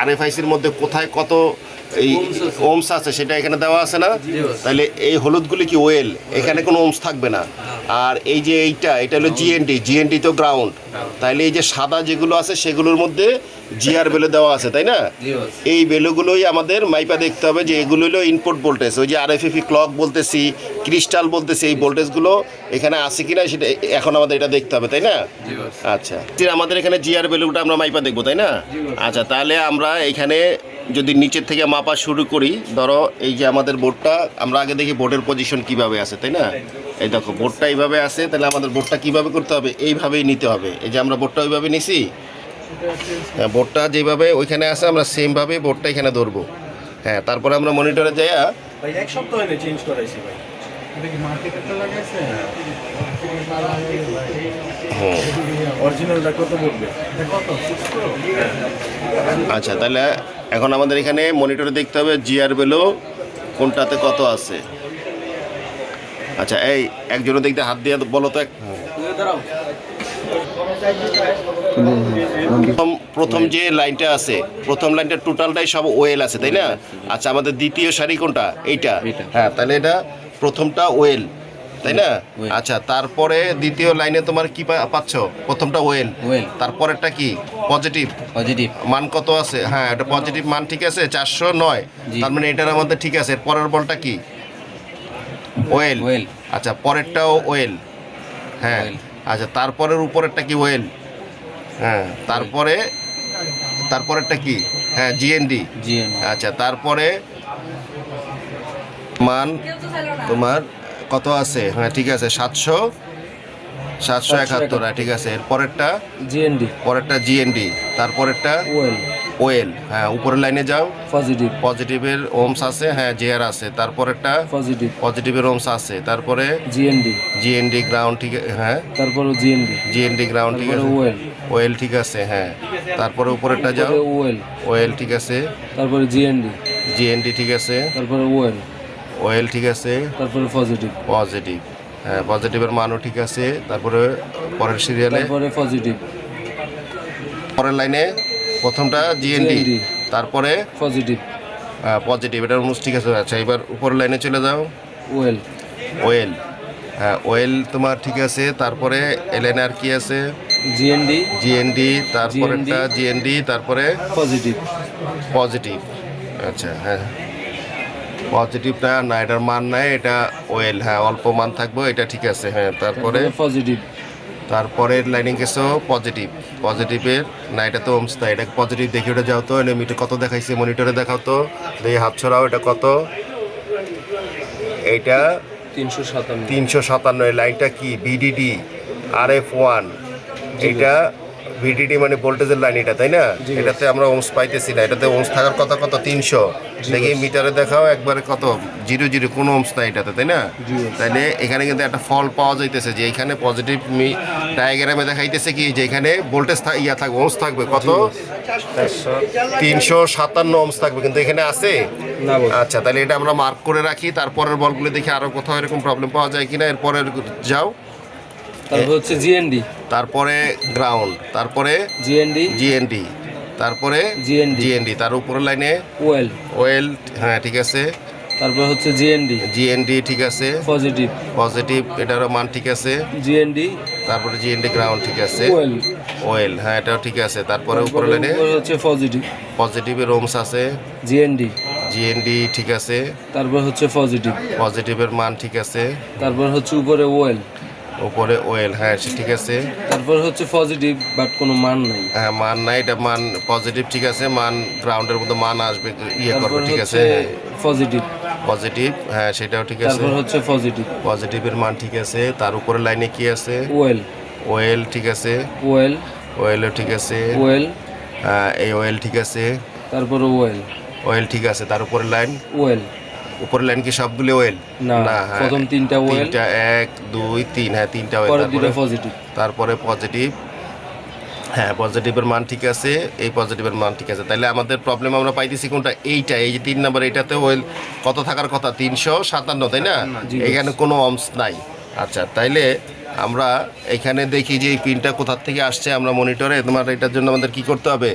আরএফআইসির মধ্যে কোথায় কত এই ওমস আছে সেটা এখানে দেওয়া আছে না? তাহলে এই হলুদগুলি কি ওয়েল, এখানে কোনো ওমস থাকবে না। আর এই যে এটা হলো জিএনডি তো গ্রাউন্ড। তাহলে এই যে সাদা যেগুলো আছে সেগুলোর মধ্যে জিআর ভ্যালু দেওয়া আছে, তাই না? এই ভ্যালুগুলোই আমাদের মাইপা দেখতে হবে যে এগুলো হলো ইনপুট ভোল্টেজ। ওই যে আরএফএফি ক্লক বলতেছি, ক্রিস্টাল বলতেছি, এই ভোল্টেজগুলো এখানে আছে কিনা সেটা এখন আমাদের এটা দেখতে হবে, তাই না? আচ্ছা, আমাদের এখানে জিআর ভ্যালুটা আমরা মাইপা দেখবো, তাই না? আচ্ছা, তাহলে আমরা এখানে যদি নিচের থেকে মাপা শুরু করি, ধরো এই যে আমাদের বোর্ডটা, আমরা আগে দেখি বোর্ডের পজিশন কিভাবে আছে, তাই না? এই দেখো বোর্ডটা এইভাবে আছে, তাহলে আমাদের বোর্ডটা কিভাবে করতে হবে, এইভাবেই নিতে হবে। এই যে আমরা বোর্ডটা ওইভাবে নিছি, হ্যাঁ, বোর্ডটা যেভাবে ওইখানে আছে আমরা সেমভাবে বোর্ডটা এখানে ধরবো। হ্যাঁ, তারপরে আমরা মনিটরে যাইয়া ভাই এক সপ্তাহ হয়নি চেঞ্জ করাইছি ভাই। এটা কি মার্কেটে লাগাইছে? অরিজিনালটা কত পড়বে? কত? আচ্ছা, তাহলে এখন আমাদের এখানে মনিটরে দেখতে হবে জিআর ভ্যালু কোনটাতে কত আছে। আচ্ছা, এই একজনের দেখতে হাত দিয়ে বলো তো। প্রথম যে লাইনটা আছে, প্রথম লাইনটা টোটালটাই সব ওয়েল আছে, তাই না? আচ্ছা, আমাদের দ্বিতীয় সারি কোনটা? এইটা। হ্যাঁ, তাহলে এটা প্রথমটা ওয়েল, তাই না? আচ্ছা, তারপরে দ্বিতীয় লাইনে তোমার কি পাচ্ছ? প্রথমটা ওয়েল, তারপরেরটা কি? পজিটিভ। মান কত আছে? হ্যাঁ, এটা পজিটিভ মান, ঠিক আছে, 409। তার মানে এটার আমাদের ঠিক আছে। পরের বলটা কি? ওয়েল। আচ্ছা, পরেরটাও ওয়েল। হ্যাঁ, আচ্ছা, তারপরের উপরেরটা কি? ওয়েল। হ্যাঁ, তারপরেরটা কি? হ্যাঁ, জিএনডি। আচ্ছা, তারপরে মান তোমার কত আছে? হ্যাঁ, ঠিক আছে, 771। ঠিক আছে, এর পরেরটা জিএনডি, তারপরেরটা ওয়েল। হ্যাঁ, উপরের লাইনে যাও। পজিটিভের ওমস আছে, হ্যাঁ, জিআর আছে, তারপরেরটা পজিটিভের ওমস আছে, তারপরে জিএনডি গ্রাউন্ড, ঠিক আছে, হ্যাঁ, তারপরে জিএনডি গ্রাউন্ড, ঠিক আছে, ওয়েল, ঠিক আছে, হ্যাঁ, তারপরে উপরেরটা যাও। ওয়েল, ঠিক আছে, তারপরে জিএনডি, ঠিক আছে, তারপরে ওয়েল, ঠিক আছে, তারপরে পজিটিভ। হ্যাঁ, পজিটিভের মানও ঠিক আছে, তারপরে পরের সিরিয়ালে পরের লাইনে প্রথমটা জিএনডি, তারপরে পজিটিভ, এটার অনুষ, ঠিক আছে। আচ্ছা, এবার উপরের লাইনে চলে যাও। ওয়েল, হ্যাঁ, ওয়েল তোমার ঠিক আছে, তারপরে এই লাইনে আর কি আছে? জিএনডি, তারপরেরটা জিএনডি, তারপরে পজিটিভ। আচ্ছা, হ্যাঁ, পজিটিভটা না, এটার মান নাই, এটা ওয়েল। হ্যাঁ, অল্প মান থাকবো, এটা ঠিক আছে। হ্যাঁ, তারপরে তারপরের লাইনিং গেছো পজিটিভের না, এটা তো ওমস না, এটা পজিটিভ দেখি, ওটা যাও তো। মিটার কত দেখাইছে মনিটরে দেখাও তো, দেখি হাত ছড়াও, এটা কত? এইটা 357। এই লাইনটা কি? VDD RF1। এইটা ভিডিডি মানে ভোল্টেজের লাইন এটা, তাই না? এটাতে আমরা ওমস পাইতেছি না, এটাতে ওমস থাকার কথা কত? 300। দেখি মিটারে দেখাও একবারে কত? 0 কোনো ওমস নাই এটাতে, তাই না? তাইলে এখানে কিন্তু একটা ফল পাওয়া যাইতেছে যে এখানে পজিটিভ ডায়াগ্রামে দেখাইতেছে কি যে এখানে ভোল্টেজ থাকবে, ওমস থাকবে কত? 357 ওমস থাকবে, কিন্তু এখানে আছে না। আচ্ছা, তাহলে এটা আমরা মার্ক করে রাখি, তারপরের বলগুলো দেখি আরো কোথাও এরকম প্রবলেম পাওয়া যায় কিনা। এরপরে যাও, তারপর হচ্ছে জিএনডি, তারপরে গ্রাউন্ড, তারপরে জিএনডি, তারপরে জিএনডি, তার উপরের লাইনে ওয়েল। হ্যাঁ, ঠিক আছে, তারপর হচ্ছে জিএনডি জিএনডি ঠিক আছে, পজিটিভ, পজিটিভ এটারও মান ঠিক আছে, জিএনডি তারপরে জিএনডি গ্রাউন্ড ঠিক আছে, ওয়েল, ওয়েল হ্যাঁ এটাও ঠিক আছে, তারপরে উপরে লাইনে হচ্ছে পজিটিভ, পজিটিভের ওমস আছে, জিএনডি, জিএনডি ঠিক আছে, তারপর হচ্ছে পজিটিভ, পজিটিভের মান ঠিক আছে, তারপর হচ্ছে উপরে ওয়েল, উপরে ওয়েল হ্যাঁ ঠিক আছে, তারপর হচ্ছে পজিটিভ বাট কোনো মান নাই, হ্যাঁ মান নাই, এটা মান পজিটিভ ঠিক আছে, মান গ্রাউন্ডের মধ্যে মান আসবে ইয়ে তারপর করবে ঠিক আছে, হচ্ছে পজিটিভ, পজিটিভ হ্যাঁ সেটাও ঠিক আছে, তারপর হচ্ছে পজিটিভ, পজিটিভের মান ঠিক আছে, তার উপরে লাইনে কি আছে, ওয়েল, ওয়েল ঠিক আছে, ওয়েল, ওয়েলও ঠিক আছে, ওয়েল, এই ওয়েল ঠিক আছে, তারপর ওয়েল, ওয়েল ঠিক আছে, তার উপরের লাইন, ওয়েল, উপরের লাইন কি সবগুলো ওয়েল? না হ্যাঁ, প্রথম তিনটা ওয়েল, তিনটা 1 2 3 হ্যাঁ তিনটা ওয়েল, পরের দুটো পজিটিভ, তারপরে পজিটিভ হ্যাঁ পজিটিভের মান ঠিক আছে, এই পজিটিভের মান ঠিক আছে, তাহলে আমাদের প্রবলেম আমরা পাইতেছি কোনটা, এইটা এই যে 3 নাম্বার, এইটাতে ওয়েল কত থাকার কথা 357 তাই না, এখানে কোনো অমস নাই। আচ্ছা তাইলে আমরা এখানে দেখি যে এই পিনটা কোথা থেকে আসছে, আমরা মনিটরে তোমার এটার জন্য আমাদের কি করতে হবে,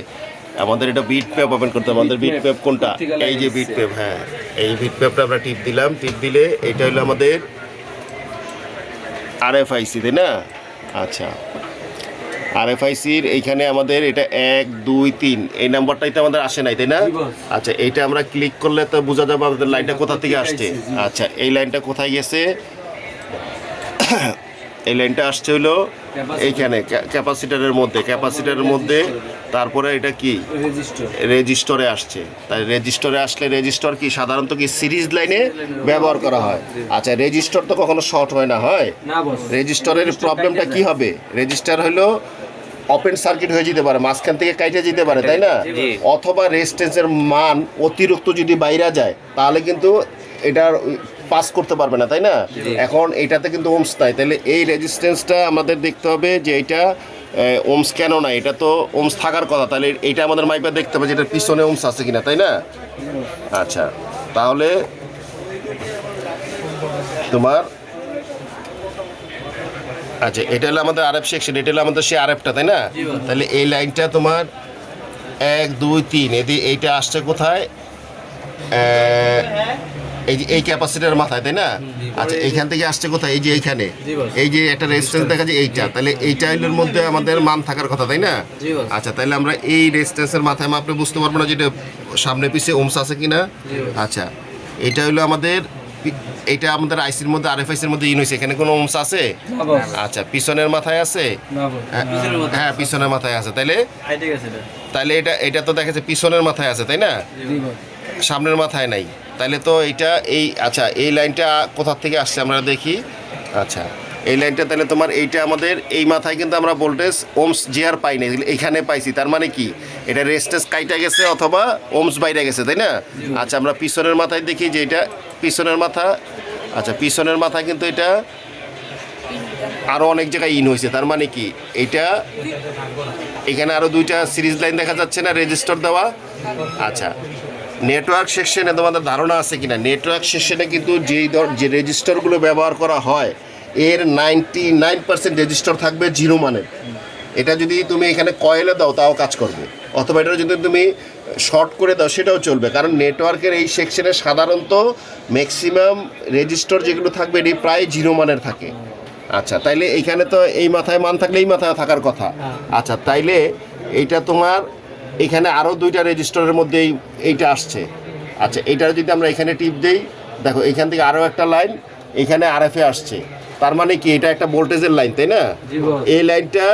আমাদের এটা বিট পেপ ওপেন করতে হবে, আমাদের বিট পেপ কোনটা, এই যে বিট পেপ হ্যাঁ এই বিট পেপটা আমরা টিপ দিলাম, টিপ দিলে এটা হলো আমাদের আরএফআইসি তাই না। আচ্ছা আরএফআইসির এইখানে আমাদের এটা 1 2 3 এই নাম্বারটাই তো আমাদের আসে নাই তাই না। আচ্ছা এইটা আমরা ক্লিক করলে তো বোঝা যাবে আমাদের লাইনটা কোথা থেকে আসছে। আচ্ছা এই লাইনটা কোথায় গেছে, এই লাইনটা আসছে হলো এইখানে ক্যাপাসিটারের মধ্যে, তারপরে এটা কি রেজিস্টরে আসছে, তাই রেজিস্টরে আসলে রেজিস্টর কি সাধারণত কি সিরিজ লাইনে ব্যবহার করা হয়। আচ্ছা রেজিস্টর তো কখনো শর্ট হয় না, হয় রেজিস্টরের প্রবলেমটা কি হবে, রেজিস্টার হলো ওপেন সার্কিট হয়ে যেতে পারে, মাঝখান থেকে কাইটে যেতে পারে তাই না, অথবা রেজিস্ট্যান্সের মান অতিরিক্ত যদি বাইরে যায় তাহলে কিন্তু এটার পাস করতে পারবে না তাই না। এখন এটাতে কিন্তু ওমস নাই, তাহলে এই রেজিস্ট্যান্সটা আমাদের দেখতে হবে যে এটা ওমস কেন না, এটা তো ওমস থাকার কথা, তাহলে এইটা আমাদের মাইপে দেখতে হবে যে এটার পিছনে ওমস আছে কিনা তাই না। আচ্ছা তাহলে তোমার আচ্ছা এটা হলো আমাদের আরএফ সেকশন, এটা হলো আমাদের সেই আরএফটা তাই না, তাহলে এই লাইনটা তোমার 1 2 3 এইটা আসছে কোথায়, এই যে এই ক্যাপাসিটার মাথায় তাই না। আচ্ছা এইখান থেকে আসছে কোথায়, এই যে এইখানে এই যে একটা রেজিস্ট্যান্স দেখা যায় এইটা, তাহলে এইটা এর মধ্যে আমাদের মান থাকার কথা তাই না। আচ্ছা তাহলে আমরা এই রেজিস্ট্যান্সের মাথায় মাপলে বুঝতে পারবো না যে এটা সামনে পিছে ওমস আছে কিনা। আচ্ছা এটা হলো আমাদের এইটা আমাদের আইসির মধ্যে আরএফআইসির মধ্যে ইন হয়েছে, এখানে কোনো ওমস আছে। আচ্ছা পিছনের মাথায় আছে, হ্যাঁ পিছনের মাথায় আছে, তাইলে এটা তো দেখা যাচ্ছে পিছনের মাথায় আছে তাই না, সামনের মাথায় নাই, তাহলে তো এইটা এই আচ্ছা এই লাইনটা কোথা থেকে আসছে আমরা দেখি। আচ্ছা এই লাইনটা তাহলে তোমার এইটা আমাদের এই মাথায় কিন্তু আমরা ভোল্টেজ ওমস জিআর পাই না, এইখানে পাইছি, তার মানে কি এটা রেজিস্ট্যান্স কাইটা গেছে অথবা ওমস বাইরে গেছে তাই না। আচ্ছা আমরা পিছনের মাথায় দেখি যে এটা পিছনের মাথা, আচ্ছা পিছনের মাথায় কিন্তু এটা আরও অনেক জায়গায় ইন হয়েছে, তার মানে কি এইটা এখানে আরও দুইটা সিরিজ লাইন দেখা যাচ্ছে না রেজিস্টার দেওয়া। আচ্ছা নেটওয়ার্ক সেকশনে তোমাদের ধারণা আছে কিনা, নেটওয়ার্ক সেকশনে কিন্তু যে রেজিস্টারগুলো ব্যবহার করা হয় এর 99% রেজিস্টার থাকবে 0 মানের, এটা যদি তুমি এখানে কয়েলে দাও তাও কাজ করবে, অথবা এটা যদি তুমি শর্ট করে দাও সেটাও চলবে, কারণ নেটওয়ার্কের এই সেকশনে সাধারণত ম্যাক্সিমাম রেজিস্টার যেগুলো থাকবে এটি প্রায় 0 মানের থাকে। আচ্ছা তাইলে এইখানে তো এই মাথায় মান থাকলে এই মাথায় থাকার কথা। আচ্ছা তাইলে এইটা তোমার এখানে আরও দুইটা রেজিস্টারের মধ্যে এইটা আসছে। আচ্ছা এইটার যদি আমরা এখানে টিপ দেই, দেখো এখান থেকে আরও একটা লাইন এখানে আরএফে আসছে, তার মানে কি এটা একটা ভোল্টেজের লাইন তাই না। এই লাইনটা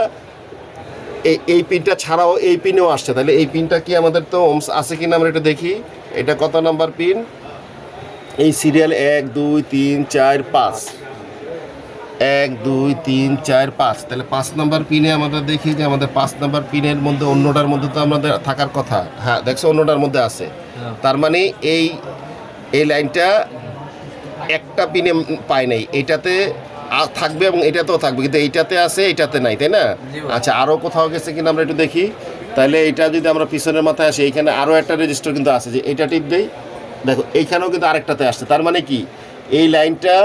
এই পিনটা ছাড়াও এই পিনেও আসছে, তাহলে এই পিনটা কি আমাদের তো ওমস আছে কিনা আমরা এটা দেখি, এটা কত নাম্বার পিন, এই সিরিয়াল 1 2 3 4 5 1 2 3 4 5, তাহলে 5 নাম্বার পিনে আমরা দেখি যে আমাদের 5 নাম্বার পিনের মধ্যে অন্যটার মধ্যে তো আমাদের থাকার কথা, হ্যাঁ দেখছো অন্যটার মধ্যে আছে, তার মানে এই লাইনটা একটা পিনে পায় নাই, এইটাতে থাকবে এবং এটাতেও থাকবে, কিন্তু এইটাতে আছে এইটাতে নাই তাই না। আচ্ছা আরও কোথাও গেছে কিনা আমরা একটু দেখি, তাহলে এইটা যদি আমরা পিছনের মাথায় আসি এইখানে আরও একটা রেজিস্টার কিন্তু আছে, যে এইটা টিপ দেই দেখো এইখানেও কিন্তু আরেকটাতে আসছে, তার মানে কি এই লাইনটা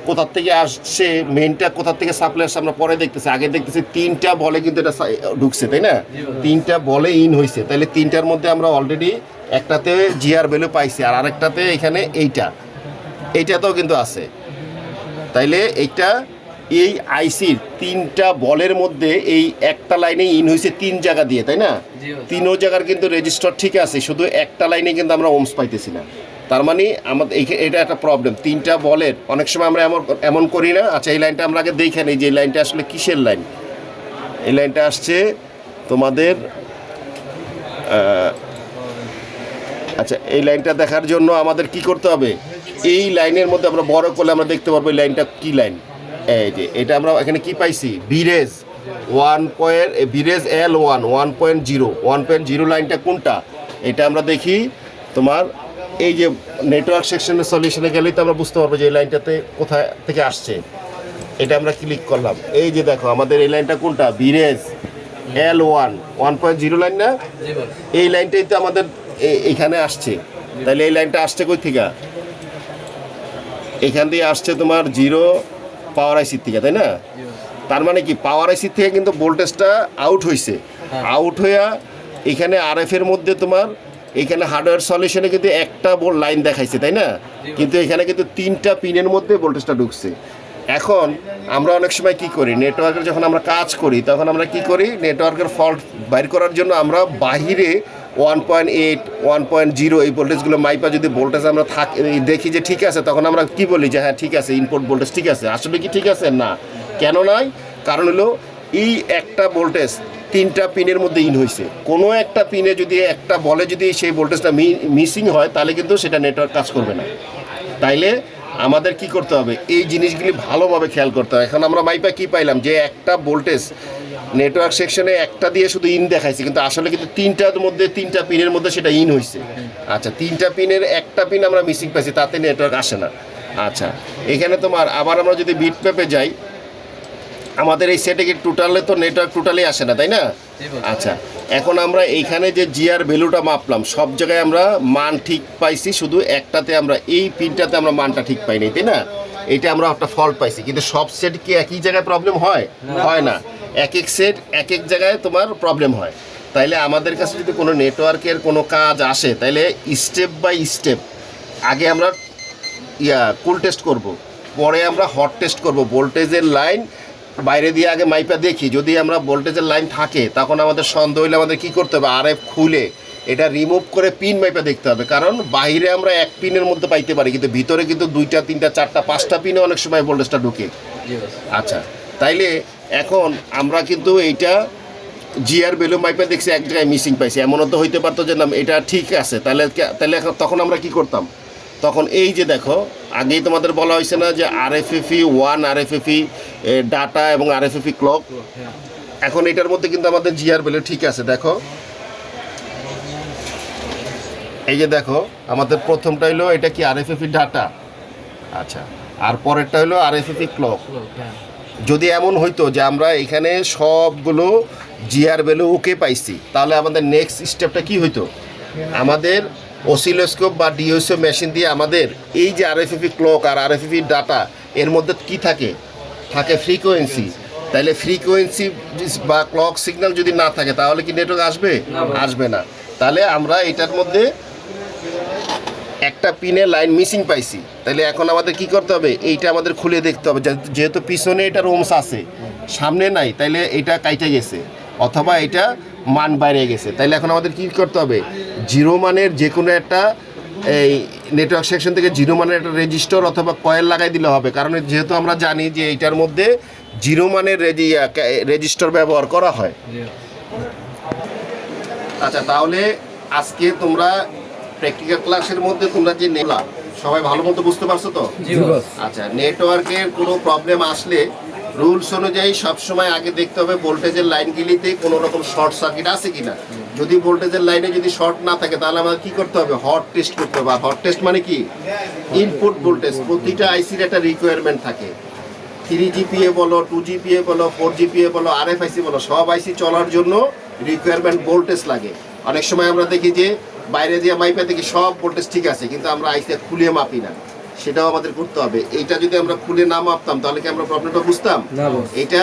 কোথার থেকে আসছে, মেইনটা কোথার থেকে সাপ্লাই আসছে আমরা পরে দেখতেছি, আগে দেখতেছি 3টা বলে কিন্তু এটা ঢুকছে তাই না, 3টা বলে ইন হয়েছে, তাহলে 3টার মধ্যে আমরা অলরেডি একটাতে জিআর ভ্যালু পাইছি আর আরেকটাতে এখানে এইটা, এইটাতেও কিন্তু আছে। তাইলে এইটা এই আইসির 3টা বলের মধ্যে এই একটা লাইনে ইন হয়েছে 3 জায়গা দিয়ে, তাই না? তিনও জায়গার কিন্তু রেজিস্টার ঠিক আছে, শুধু একটা লাইনে কিন্তু আমরা ওমস পাইতেছি না। তার মানে আমাদের এটা একটা প্রবলেম। 3টা বলের অনেক সময় আমরা এমন করি না। আচ্ছা, এই লাইনটা আমরা আগে দেখে নিই যে এই লাইনটা আসলে কিসের লাইন। এই লাইনটা আসছে তোমাদের আচ্ছা, এই লাইনটা দেখার জন্য আমাদের কি করতে হবে? এই লাইনের মধ্যে আমরা বড় করলে আমরা দেখতে পারবো এই লাইনটা কি লাইন। এই যে এটা আমরা এখানে কি পাইছি, ভিরেজ ভিরেজ L1 1.0 লাইনটা কোনটা, এটা আমরা দেখি। তোমার এই যে নেটওয়ার্ক সেকশনের সলিউশনে গেলেই তো আমরা বুঝতে পারবো যে এই লাইনটাতে কোথায় থেকে আসছে। এটা আমরা ক্লিক করলাম, এই যে দেখো আমাদের এই লাইনটা কোনটা, ভিরেজ L1 1.0 লাইন না? এই লাইনটাই তো আমাদের এইখানে আসছে। তাহলে এই লাইনটা আসছে কই থেকে? এখান দিয়ে আসছে তোমার 0 পাওয়ার আইসির থেকে, তাই না? তার মানে কি পাওয়ার আইসির থেকে কিন্তু ভোল্টেজটা আউট হয়েছে। আউট হইয়া এখানে আরএফ এর মধ্যে তোমার এখানে হার্ডওয়্যার সলিউশনে কিন্তু একটা লাইন দেখাইছে, তাই না? কিন্তু এখানে কিন্তু 3টা পিনের মধ্যে ভোল্টেজটা ঢুকছে। এখন আমরা অনেক সময় কি করি, নেটওয়ার্কের যখন আমরা কাজ করি তখন আমরা কি করি, নেটওয়ার্কের ফল্ট বাইর করার জন্য আমরা বাহিরে 1.8 1.0 এই ভোল্টেজগুলো মাইপা যদি ভোল্টেজ আমরা দেখি যে ঠিক আছে, তখন আমরা কি বলি যে হ্যাঁ ঠিক আছে, ইনপুট ভোল্টেজ ঠিক আছে। আসলে কি ঠিক আছে? না। কেন নয়? কারণ হলো এই একটা ভোল্টেজ 3টা পিনের মধ্যে ইন হয়েছে। কোনো একটা পিনে যদি একটা বলে যদি সেই ভোল্টেজটা মিসিং হয় তাহলে কিন্তু সেটা নেটওয়ার্ক কাজ করবে না। তাইলে আমাদের কি করতে হবে, এই জিনিসগুলি ভালোভাবে খেয়াল করতে হবে। এখন আমরা মাইপা কি পাইলাম যে একটা ভোল্টেজ নেটওয়ার্ক সেকশনে একটা দিয়ে শুধু ইন দেখাইছে, কিন্তু আসলে কিন্তু 3টার মধ্যে 3টা পিনের মধ্যে সেটা ইন হয়েছে। আচ্ছা, 3টা পিনের একটা পিন আমরা মিসিং পাইছি, তাতে নেটওয়ার্ক আসে না। আচ্ছা, এখানে তোমার আবার আমরা যদি বিট ম্যাপে যাই, আমাদের এই সেটে কি টোটালে তো নেটওয়ার্ক টোটালি আসে না, তাই না? আচ্ছা, এখন আমরা এইখানে যে জিআর ভ্যালুটা মাপলাম সব জায়গায় আমরা মান ঠিক পাইছি, শুধু একটাতে আমরা এই পিনটাতে আমরা মানটা ঠিক পাইনি, তাই না? এটা আমরা একটা ফল্ট পাইছি। কিন্তু সব সেট কি একই জায়গায় প্রবলেম হয়? হয় না। এক এক সেট এক এক জায়গায় তোমার প্রবলেম হয়। তাইলে আমাদের কাছে যদি কোনো নেটওয়ার্কের কোনো কাজ আসে, তাইলে স্টেপ বাই স্টেপ আগে আমরা কুল টেস্ট করব, পরে আমরা হট টেস্ট করব। ভোল্টেজের লাইন বাইরে দিয়ে আগে মাইপা দেখি, যদি আমরা ভোল্টেজের লাইন থাকে তখন আমাদের সন্দেহ হইলে আমাদের কী করতে হবে, আরএফ খুলে এটা রিমুভ করে পিন মাইপা দেখতে হবে। কারণ বাইরে আমরা এক পিনের মধ্যে পাইতে পারি, কিন্তু ভিতরে কিন্তু 2টা 3টা 4টা 5টা পিনে অনেক সময় ভোল্টেজটা ঢুকে। আচ্ছা, তাইলে এখন আমরা কিন্তু এইটা জিআর ভ্যালু মাইপা দেখছি এক জায়গায় মিসিং পাইছি, এমনও তো হইতে পারতো যে না এটা ঠিক আছে। তাহলে তখন আমরা কি করতাম, তখন এই যে দেখো আগেই তোমাদের বলা হয়েছে না যে RFFE 1 RFFE ডাটা এবং RFFE ক্লক। এখন এটার মধ্যে কিন্তু আমাদের জিআর ভ্যালু ঠিক আছে। দেখো এই যে দেখো আমাদের প্রথমটা হলো এটা কি RFFE ডাটা। আচ্ছা, আর পরেরটা হলো RFFE ক্লক। যদি এমন হইতো যে আমরা এখানে সবগুলো জিআর ভ্যালু ওকে পাইছি, তাহলে আমাদের নেক্সট স্টেপটা কি হইতো, আমাদের অসিলোস্কোপ বা ডিওসিও মেশিন দিয়ে আমাদের এই যে RFFE ক্লক আর RFFE ডাটা এর মধ্যে কি থাকে ফ্রিকোয়েন্সি। তাহলে ফ্রিকোয়েন্সি বা ক্লক সিগন্যাল যদি না থাকে তাহলে কি নেটওয়ার্ক আসবে না। তাহলে আমরা এটার মধ্যে একটা পিনে লাইন মিসিং পাইছি। তাহলে এখন আমাদের কি করতে হবে, এইটা আমাদের খুলে দেখতে হবে। যেহেতু পিছনে এটার ওমস আছে, সামনে নাই, তাইলে এটা কাইটে গেছে অথবা এটা মান বাইরে গেছে। তাইলে এখন আমাদের কি করতে হবে, 0 মানের যে কোনো একটা এই নেটওয়ার্ক সেকশন থেকে 0 মানের একটা রেজিস্টার অথবা কয়েল লাগাই দিলে হবে। কারণ যেহেতু আমরা জানি যে এইটার মধ্যে 0 মানের রেজিস্টার ব্যবহার করা হয়। আচ্ছা, তাহলে আজকে তোমরা প্র্যাকটিক্যাল ক্লাসের মধ্যে তোমরা যে সবাই ভালো মতো বুঝতে পারছো তো? আচ্ছা, নেটওয়ার্কের কোনো প্রবলেম আসলে রুলস অনুযায়ী সবসময় আগে দেখতে হবে ভোল্টেজের লাইনগুলিতে কোনো রকম শর্ট সার্কিট আছে কিনা। যদি ভোল্টেজের লাইনে যদি শর্ট না থাকে তাহলে আমাদের কী করতে হবে, হট টেস্ট করতে হবে। হট টেস্ট মানে কি, ইনপুট ভোল্টেজ প্রতিটা আইসির একটা রিকোয়ারমেন্ট থাকে। 3GPA বলো, 2GPA বলো, 4GPA বলো, RFIC বলো, সব আইসি চলার জন্য রিকোয়ারমেন্ট ভোল্টেজ লাগে। অনেক সময় আমরা দেখি যে বাইরে দিয়ে মাইপা দেখি সব ভোল্টেজ ঠিক আছে, কিন্তু আমরা আইসি খুলে মাপি না, সেটাও আমাদের করতে হবে। এইটা যদি আমরা খুলে না মাপতাম তাহলে কি আমরা প্রবলেমটা বুঝতাম? এটা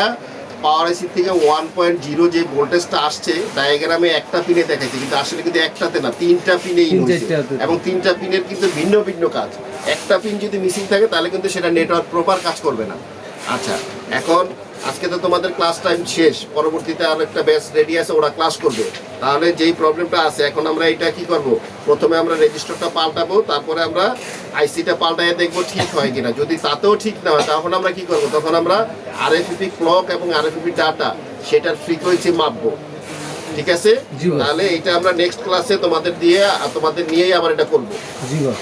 পাওয়ার আইসি থেকে 1.0 যে ভোল্টেজটা আসছে ডায়াগ্রামে একটা পিনে দেখাইছে, কিন্তু আসলে কিন্তু একটাতে না, 3টা পিনেই তিন হয়েছে। চারটাতে। এবং 3টা পিনের কিন্তু ভিন্ন ভিন্ন কাজ। একটা পিন যদি মিসিং থাকে তাহলে কিন্তু সেটা নেটওয়ার্ক প্রপার কাজ করবে না। আচ্ছা, এখন আজকে তো তোমাদের ক্লাস টাইম শেষ, পরবর্তীতে আর একটা ব্যাচ রেডি আছে, ওরা ক্লাস করবে। তাহলে যেই প্রবলেমটা আছে, এখন আমরা এটা কি করব, প্রথমে আমরা রেজিস্টারটা পাল্টাবো, তারপরে আমরা আইসিটা পাল্টায় দেখবো ঠিক হয় কিনা। যদি তাতেও ঠিক না হয় তখন আমরা কি করব, তখন আমরা আরএফইপি ক্লক এবং আরএফইপি ডাটা সেটার ফ্রিকোয়েন্সি মাপবো। ঠিক আছে? জি বস। তাহলে এটা আমরা নেক্সট ক্লাসে তোমাদের নিয়েই আবার এটা করবো। জি বস।